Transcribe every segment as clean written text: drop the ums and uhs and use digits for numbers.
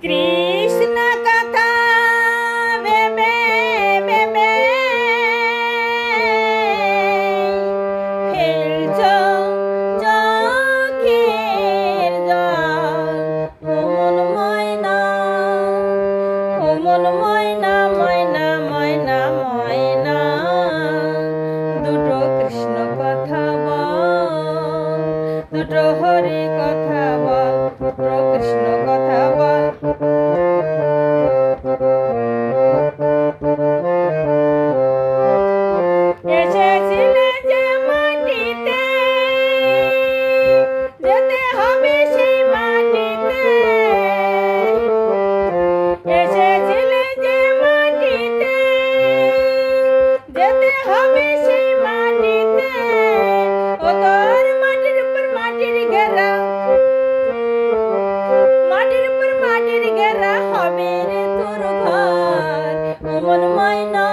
কৃষ্ণ কথা ভেবে ভেবে ফেলছ চোখের জল। ও মন ময়না, ও মন ময়না, ময়না ময়না ময়না, দুটো কৃষ্ণ কথা বল, দুটো হরি কথা বল, দুটো কৃষ্ণ কথা বল। এসেছিলে যে মাটিতে, যেতে হবে সেই মাটিতে। এসেছিলে যে মাটিতে, যেতে হবে সেই মাটিতে। ও তোর মাটির উপর মাটির ঘেরা, মাটির উপর মাটির ঘেরা হবে রে তোর ঘর। ও মন ময়না,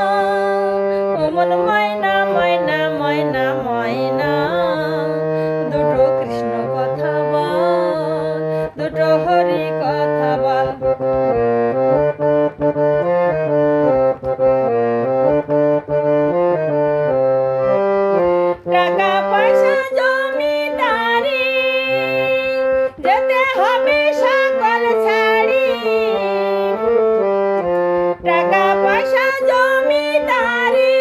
ও মন ময়না, ময়না ময়না ময়না, দুটো কৃষ্ণ কথা বল, দুটো হরি কথা বল। টাকা পয়সা জমিদারি, যেতে হবে সকল ছাড়ি। টাকা পয়সা জমিদারি,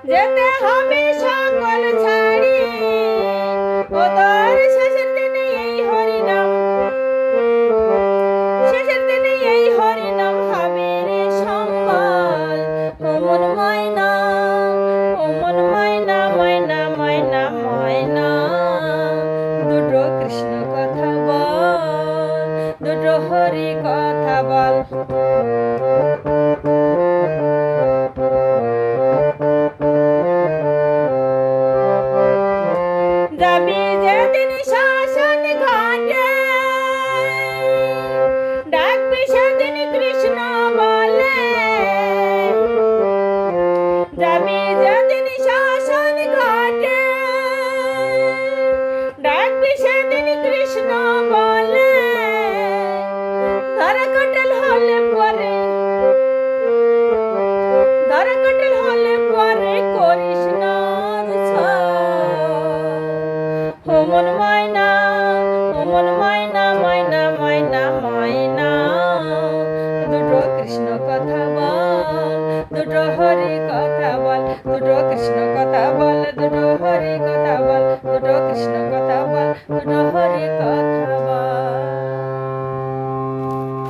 যেতে হবে সকল ছাড়ি। ও তোর শেষের দিনে এই হরিনাম, শেষের দিনে এই হরিনাম হবে রে সম্বল। ও মন ময়না, ও মন ময়না, ময়না ময়না ময়না, দুটো কৃষ্ণ কথা বল, দুটো হরি কথা বল। যাবি যেদিন শ্মশান ঘাটে, ডাকবি সেদিন কৃষ্ণ বলে। যাবি যেদিন শ্মশান ঘাটে, ডাকবি সেদিন কৃষ্ণ বলে। ধরা কটাল হলে পরে, ধরা কটাল হলে পরে করিস না ও মন ময়না, ও মন ময়না, ময়না ময়না ময়না, দুটো কৃষ্ণ কথা বল, দুটো হরি কথা বল, দুটো কৃষ্ণ কথা বল, দুটো হরি কথা বল, দুটো কৃষ্ণ কথা বল, দুটো হরি কথা